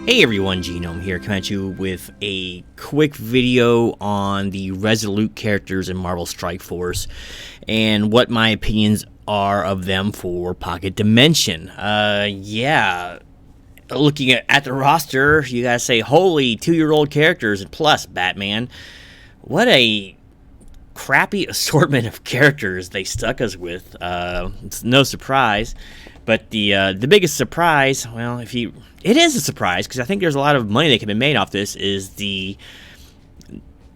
Hey everyone, Genome here, coming at you with a quick video on the Resolute characters in Marvel Strike Force and what my opinions are of them for Pocket Dimension. Looking at the roster, you gotta say, holy 2-year-old characters and plus Batman. What a crappy assortment of characters they stuck us with. It's no surprise. But the biggest surprise, well, it is a surprise because I think there's a lot of money that can be made off this, is the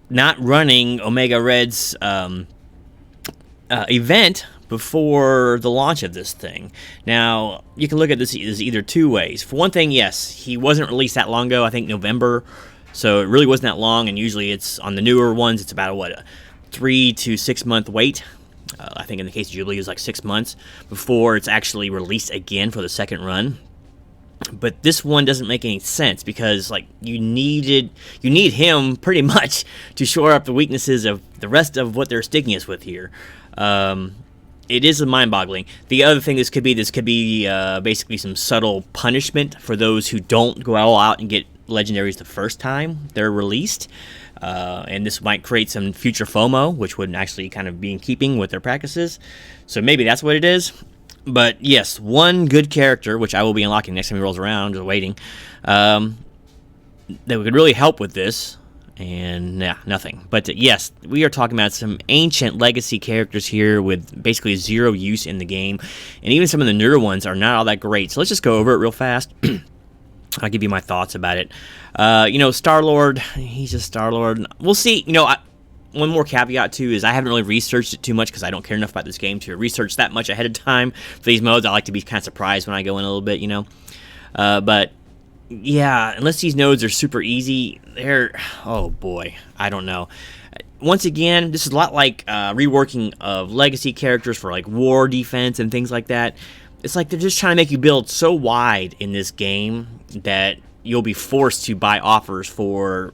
not running Omega Red's event before the launch of this thing. Now, you can look at this as either two ways. For one thing, yes, he wasn't released that long ago, I think November, so it really wasn't that long, and usually it's on the newer ones, it's about a 3 to 6 month wait. I think in the case of Jubilee, it was like 6 months before it's actually released again for the second run. But this one doesn't make any sense because, like, you need him pretty much to shore up the weaknesses of the rest of what they're sticking us with here. It is mind-boggling. The other thing this could be basically some subtle punishment for those who don't go all out and get legendaries the first time they're released. And this might create some future FOMO, which would actually kind of be in keeping with their practices. So maybe that's what it is. But yes, one good character, which I will be unlocking next time he rolls around, just waiting, that would really help with this. And yeah, nothing. But yes, we are talking about some ancient legacy characters here with basically zero use in the game. And even some of the newer ones are not all that great. So let's just go over it real fast. I'll give you my thoughts about it. Star-Lord, he's just Star-Lord. We'll see. One more caveat, too, is I haven't really researched it too much because I don't care enough about this game to research that much ahead of time for these modes. I like to be kind of surprised when I go in a little bit, But, yeah, unless these nodes are super easy, oh boy, I don't know. Once again, this is a lot like reworking of legacy characters for, like, war defense and things like that. It's like they're just trying to make you build so wide in this game that you'll be forced to buy offers for,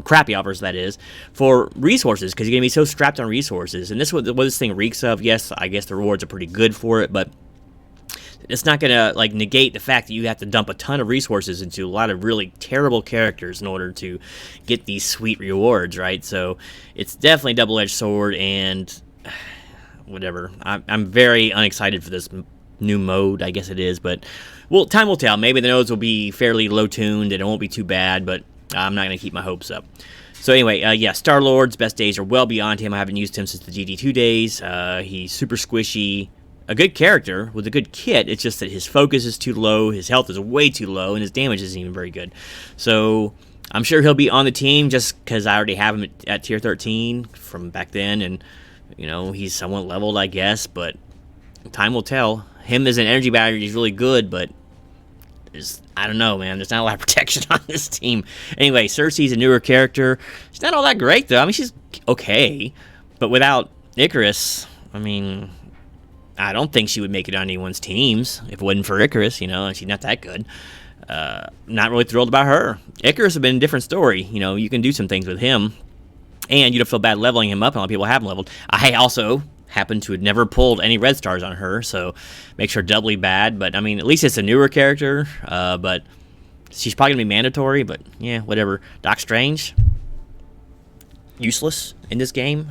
crappy offers, that is, for resources, because you're going to be so strapped on resources. And this is what this thing reeks of. Yes, I guess the rewards are pretty good for it, but it's not going to, negate the fact that you have to dump a ton of resources into a lot of really terrible characters in order to get these sweet rewards, right? So it's definitely a double-edged sword, and whatever. I'm very unexcited for this new mode, I guess it is, but well, time will tell. Maybe the nodes will be fairly low-tuned and it won't be too bad, but I'm not going to keep my hopes up. So anyway, Star-Lord's best days are well beyond him. I haven't used him since the GD2 days. He's super squishy, a good character with a good kit. It's just that his focus is too low, his health is way too low, and his damage isn't even very good. So I'm sure he'll be on the team just because I already have him at tier 13 from back then, and he's somewhat leveled, I guess, but time will tell. Him as an energy battery is really good, but I don't know, man. There's not a lot of protection on this team. Anyway, Cersei's a newer character. She's not all that great, though. I mean, she's okay. But without Icarus, I don't think she would make it on anyone's teams if it wasn't for Icarus, and she's not that good. Not really thrilled about her. Icarus would have been a different story. You can do some things with him, and you don't feel bad leveling him up, and a lot of people haven't leveled. I also happen to have never pulled any red stars on her, so makes her doubly bad. But at least it's a newer character, but she's probably gonna be mandatory. But yeah, whatever. Doc Strange, useless in this game.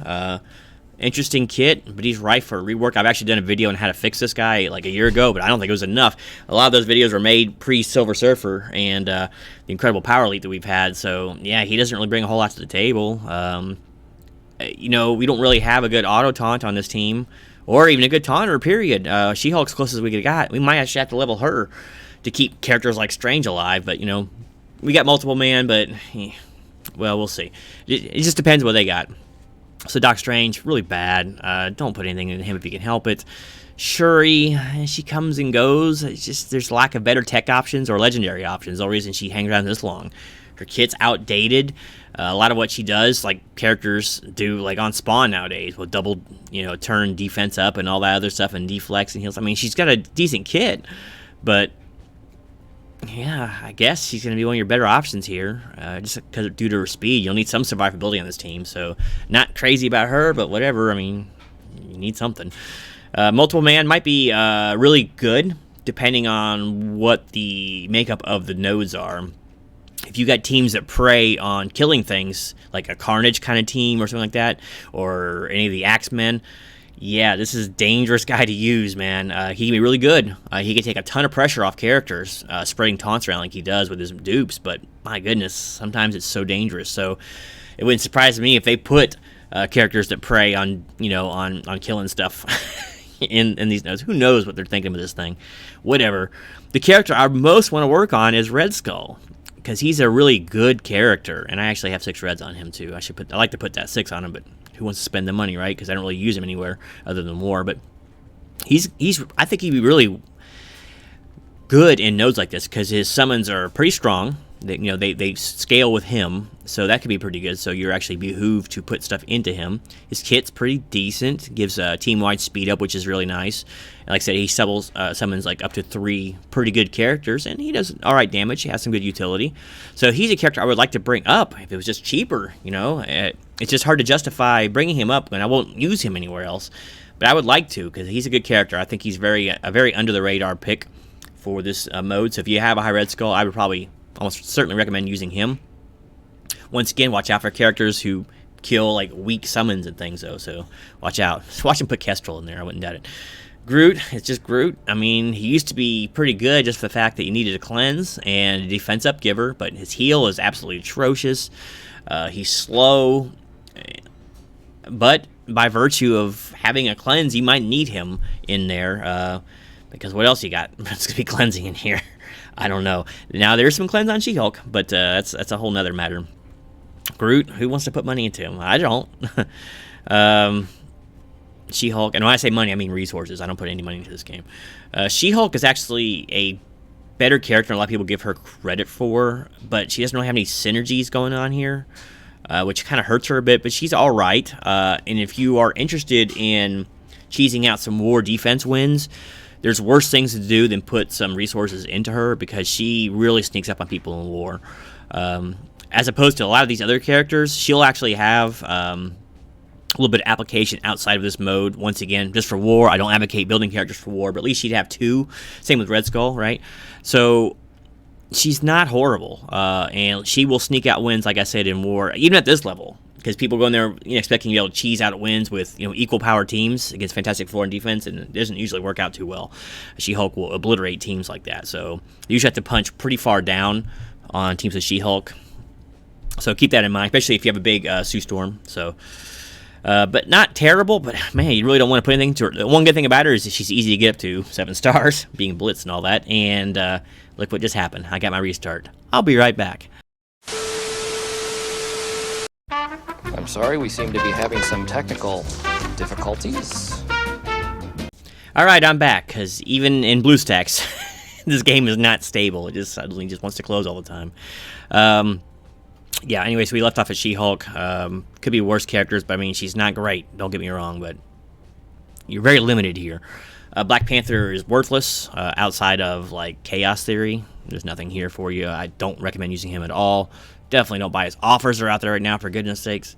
Interesting kit, but he's ripe for rework. I've actually done a video on how to fix this guy like a year ago, but I don't think it was enough. A lot of those videos were made pre-Silver Surfer and the incredible power leap that we've had. So yeah, he doesn't really bring a whole lot to the table. We don't really have a good auto taunt on this team, or even a good taunter, period. She-Hulk's close as we could got. We might actually have to level her to keep characters like Strange alive, but, we got multiple man, but, well, we'll see. It just depends what they got. So Doc Strange, really bad. Don't put anything into him if you can help it. Shuri, she comes and goes. It's just there's lack of better tech options or legendary options. The reason she hangs around this long. Her kit's outdated. A lot of what she does, like characters do, like on Spawn nowadays, with double, turn defense up and all that other stuff, and deflex and heals. She's got a decent kit, but yeah, I guess she's going to be one of your better options here, just because due to her speed. You'll need some survivability on this team, so not crazy about her, but whatever. You need something. Multiple man might be really good, depending on what the makeup of the nodes are. if you got teams that prey on killing things, like a Carnage kind of team or something like that, or any of the Axemen, yeah, this is a dangerous guy to use, man. He can be really good. He can take a ton of pressure off characters, spreading taunts around like he does with his dupes, but my goodness, sometimes it's so dangerous. So it wouldn't surprise me if they put characters that prey on, on killing stuff in these nodes. Who knows what they're thinking with this thing? Whatever. The character I most want to work on is Red Skull, because he's a really good character, and I actually have 6 reds on him too. I like to put that 6 on him, but who wants to spend the money, right? Because I don't really use him anywhere other than war. But I think he'd be really good in nodes like this because his summons are pretty strong. They scale with him, so that could be pretty good. So you're actually behooved to put stuff into him. His kit's pretty decent, gives a team-wide speed up, which is really nice. And like I said, he summons like up to 3 pretty good characters, and he does all right damage. He has some good utility. So he's a character I would like to bring up if it was just cheaper. It's just hard to justify bringing him up when I won't use him anywhere else. But I would like to, because he's a good character. I think he's a very under-the-radar pick for this mode. So if you have a high Red Skull, I would probably almost certainly recommend using him. Once again, watch out for characters who kill like weak summons and things, though. So watch out. Just watch him put Kestrel in there. I wouldn't doubt it. Groot, it's just Groot. I mean, he used to be pretty good just for the fact that you needed a cleanse and a defense upgiver, but his heal is absolutely atrocious. He's slow, but by virtue of having a cleanse, you might need him in there, because what else you got? It's gonna be cleansing in here. I don't know. Now, there's some cleanse on She-Hulk, but that's a whole nother matter. Groot, who wants to put money into him? I don't. She-Hulk, and when I say money, I mean resources. I don't put any money into this game. She-Hulk is actually a better character than a lot of people give her credit for, but she doesn't really have any synergies going on here, which kind of hurts her a bit, but she's all right. And if you are interested in cheesing out some war defense wins, there's worse things to do than put some resources into her, because she really sneaks up on people in war. As opposed to a lot of these other characters, she'll actually have a little bit of application outside of this mode. Once again, just for war. I don't advocate building characters for war, but at least she'd have 2. Same with Red Skull, right? So she's not horrible, and she will sneak out wins, like I said, in war, even at this level. Because people go in there expecting to be able to cheese out wins with equal power teams against Fantastic Four and defense, and it doesn't usually work out too well. She-Hulk will obliterate teams like that, so you usually have to punch pretty far down on teams with She-Hulk. So keep that in mind, especially if you have a big Sue Storm. So, but not terrible. But man, you really don't want to put anything to her. The one good thing about her is that she's easy to get up to 7 stars, being blitzed and all that. And look what just happened. I got my restart. I'll be right back. I'm sorry, we seem to be having some technical difficulties. All right, I'm back, because even in BlueStacks, this game is not stable. It just suddenly just wants to close all the time. Yeah, anyway, so we left off at She-Hulk. Could be worse characters, but I mean, she's not great. Don't get me wrong, but you're very limited here. Black Panther is worthless outside of, like, Chaos Theory. There's nothing here for you. I don't recommend using him at all. Definitely don't buy his offers are out there right now, for goodness sakes.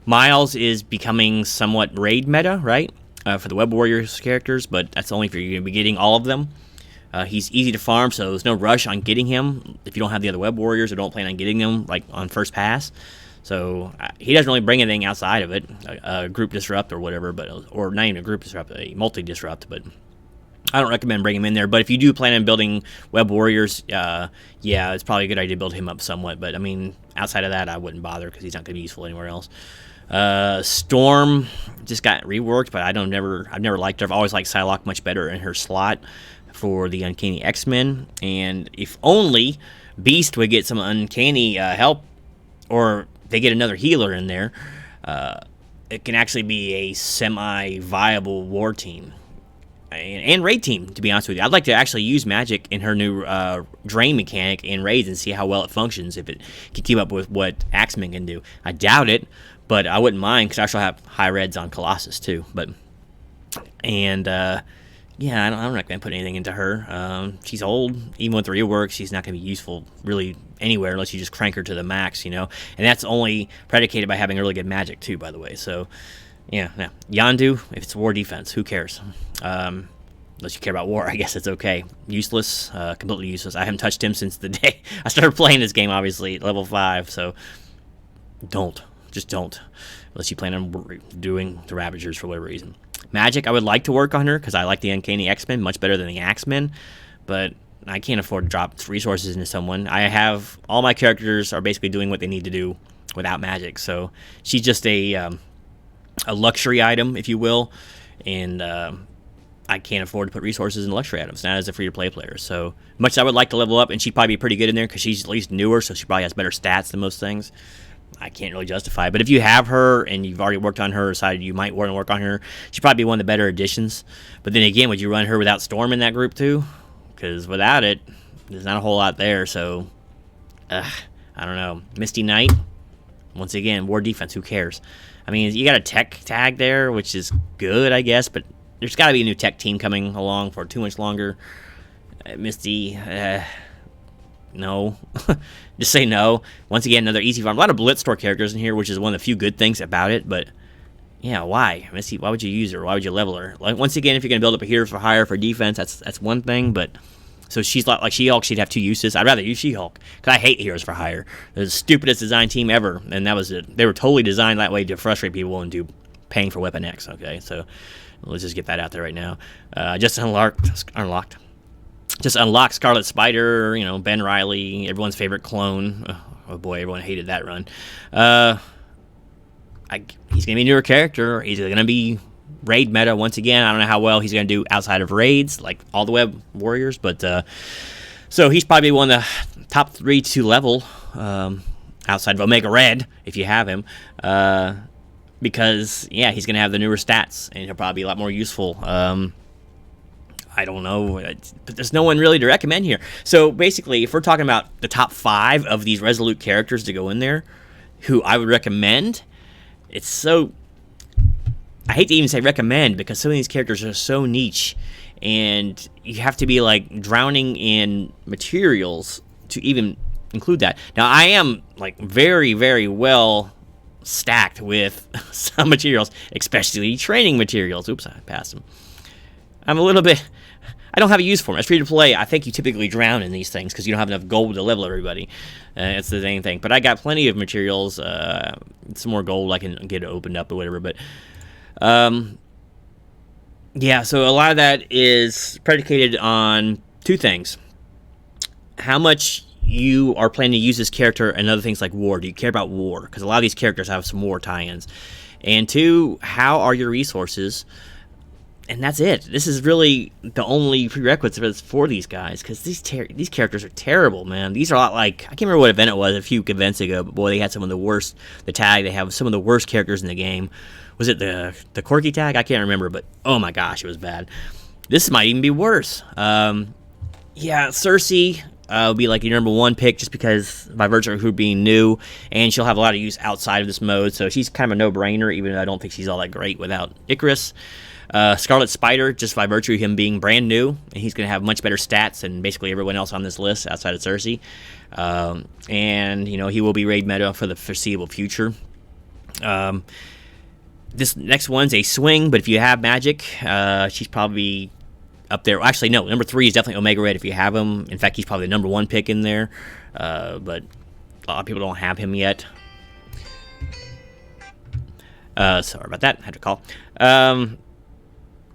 Miles is becoming somewhat raid meta, right? For the Web Warriors characters, but that's only if you're going to be getting all of them. He's easy to farm, so there's no rush on getting him if you don't have the other Web Warriors or don't plan on getting them like on first pass. So he doesn't really bring anything outside of it, a group disrupt or whatever, or not even a group disrupt, a multi-disrupt, but I don't recommend bringing him in there. But if you do plan on building Web Warriors, yeah, it's probably a good idea to build him up somewhat. But I mean, outside of that, I wouldn't bother because he's not going to be useful anywhere else. Storm just got reworked, but I've never liked her. I've always liked Psylocke much better in her slot for the Uncanny X-Men. And if only Beast would get some Uncanny help, or they get another healer in there, it can actually be a semi-viable war team. And raid team, to be honest with you. I'd like to actually use magic in her new drain mechanic in raids and see how well it functions, if it can keep up with what Axemen can do. I doubt it, but I wouldn't mind, because I actually have high reds on Colossus too. Yeah, I'm not going to put anything into her. She's old. Even with the rework, she's not going to be useful really anywhere unless you just crank her to the max, And that's only predicated by having really good magic too, by the way. So, yeah, no. Yondu, if it's war defense, who cares? Unless you care about war, I guess it's okay. Useless, completely useless. I haven't touched him since the day I started playing this game, obviously, at level 5, so just don't. Unless you plan on doing the Ravagers for whatever reason. Magic, I would like to work on her, because I like the Uncanny X-Men much better than the Axemen, but I can't afford to drop resources into someone. I have, all my characters are basically doing what they need to do without magic, so she's just a luxury item, if you will, and I can't afford to put resources in luxury items, not as a free-to-play player. So much as I would like to level up, and she'd probably be pretty good in there because she's at least newer, so she probably has better stats than most things. I can't really justify it. But if you have her and you've already worked on her, or decided you might want to work on her, she'd probably be one of the better additions. But then again, would you run her without Storm in that group too? Because without it, there's not a whole lot there. So, I don't know. Misty Knight, once again, war defense, who cares? I mean, you got a tech tag there, which is good, I guess, but there's got to be a new tech team coming along for too much longer. Misty, no. Just say no. Once again, another easy farm. A lot of Blitz Store characters in here, which is one of the few good things about it, but yeah, why? Misty, why would you use her? Why would you level her? Like, once again, if you're going to build up a hero for hire for defense, that's one thing, but so she's like She-Hulk, she'd have 2 uses. I'd rather use She-Hulk, because I hate heroes for hire. They're the stupidest design team ever, and that was it. They were totally designed that way to frustrate people and do paying for Weapon X, okay? So let's just get that out there right now. Just unlocked. Just unlocked Scarlet Spider, Ben Reilly, everyone's favorite clone. Oh boy, everyone hated that run. He's going to be a newer character. He's going to be raid meta once again. I don't know how well he's going to do outside of raids, like all the web warriors, but so he's probably one of the top 3 to level outside of Omega Red, if you have him. Because, yeah, he's going to have the newer stats, and he'll probably be a lot more useful. I don't know, but there's no one really to recommend here. So, basically, if we're talking about the top 5 of these Resolute characters to go in there, who I would recommend, it's so... I hate to even say recommend, because some of these characters are so niche, and you have to be, like, drowning in materials to even include that. Now, I am, like, very, very well stacked with some materials, especially training materials. Oops, I passed them. I'm a little bit... I don't have a use for them. As free to play, I think you typically drown in these things because you don't have enough gold to level everybody. It's the same thing. But I got plenty of materials. Some more gold I can get opened up or whatever. But yeah, so a lot of that is predicated on 2 things. How much you are planning to use this character, and other things like war. Do you care about war? Because a lot of these characters have some war tie-ins. And 2, how are your resources? And that's it. This is really the only prerequisites for these guys, because these characters are terrible, man. These are a lot like, I can't remember what event it was a few events ago, but boy, they had some of the worst, they have some of the worst characters in the game. Was it the Corky tag? I can't remember, but oh my gosh, it was bad. This might even be worse. Yeah, Cersei will be like your number 1 pick, just because by virtue of her being new, and she'll have a lot of use outside of this mode, so she's kind of a no-brainer, even though I don't think she's all that great without Icarus. Scarlet Spider, just by virtue of him being brand new, and he's going to have much better stats than basically everyone else on this list outside of Cersei. And, he will be raid meta for the foreseeable future. This next one's a swing, but if you have magic, she's probably up there. Actually, no, number 3 is definitely Omega Red if you have him. In fact, he's probably the number 1 pick in there, but a lot of people don't have him yet. Sorry about that. I had to call.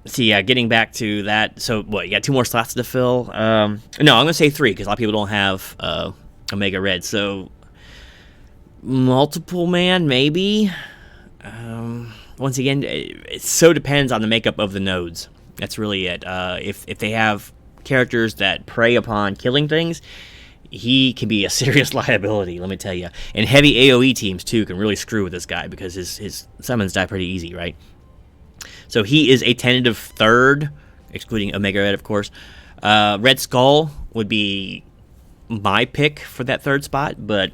See, yeah, getting back to that. So, what, you got 2 more slots to fill? No, I'm going to say 3, because a lot of people don't have Omega Red. So, multiple man, maybe? Once again, it so depends on the makeup of the nodes. That's really it. If they have characters that prey upon killing things, he can be a serious liability, let me tell you. And heavy AoE teams, too, can really screw with this guy, because his summons die pretty easy, right? So he is a tentative 3rd, excluding Omega Red, of course. Red Skull would be my pick for that 3rd spot, but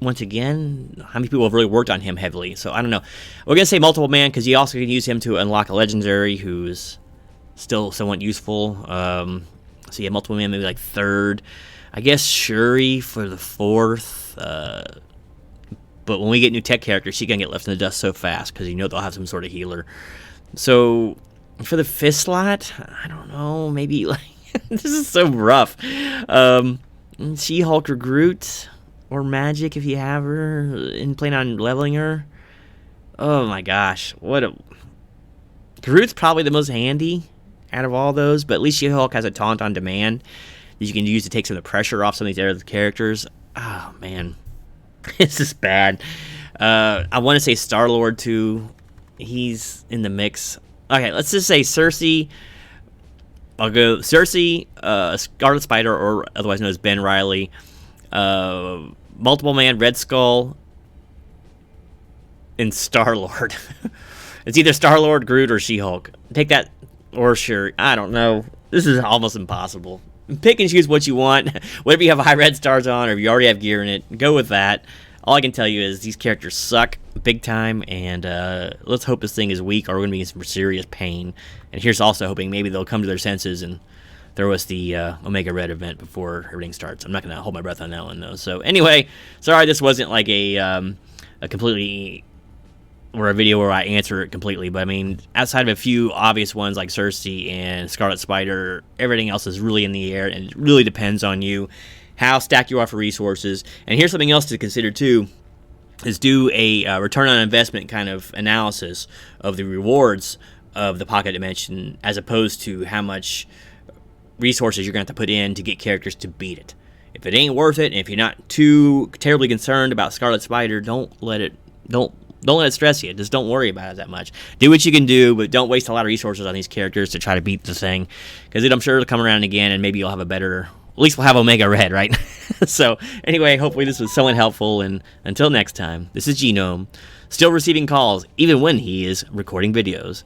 once again, how many people have really worked on him heavily? So I don't know. We're going to say multiple man, because you also can use him to unlock a legendary who's still somewhat useful. So yeah, multiple man, maybe like 3rd. I guess Shuri for the 4th. But when we get new tech characters, she's going to get left in the dust so fast, because they'll have some sort of healer. So For the fifth slot, I don't know. Maybe like this is so rough. She-Hulk or Groot or Magic if you have her and plan on leveling her. Oh my gosh, Groot's probably the most handy out of all those, but at least She-Hulk has a taunt on demand that you can use to take some of the pressure off some of these other characters. Oh man, this is bad. I want to say Star-Lord too. He's in the mix. Okay, let's just say Cersei. I'll go Cersei, Scarlet Spider, or otherwise known as Ben Reilly, Multiple Man, Red Skull, and Star-Lord. It's either Star-Lord, Groot, or She-Hulk. Take that, or sure, I don't know. This is almost impossible. Pick and choose what you want. Whatever you have high red stars on, or if you already have gear in it, go with that. All I can tell you is these characters suck big time, and let's hope this thing is weak, or we're going to be in some serious pain. And here's also hoping maybe they'll come to their senses and throw us the Omega Red event before everything starts. I'm not going to hold my breath on that one, though. So anyway, sorry this wasn't like a completely... or a video where I answer it completely, but I mean, outside of a few obvious ones like Cersei and Scarlet Spider, everything else is really in the air, and it really depends on you, how stacked you are for resources. And here's something else to consider too, is do a return on investment kind of analysis of the rewards of the Pocket Dimension, as opposed to how much resources you're going to have to put in to get characters to beat it. If it ain't worth it, and if you're not too terribly concerned about Scarlet Spider, don't let it stress you. Just don't worry about it that much. Do what you can do, but don't waste a lot of resources on these characters to try to beat the thing, because I'm sure it'll come around again, and maybe you'll have a better... At least we'll have Omega Red, right? So, anyway, hopefully this was somewhat helpful, and until next time, this is Genome, still receiving calls, even when he is recording videos.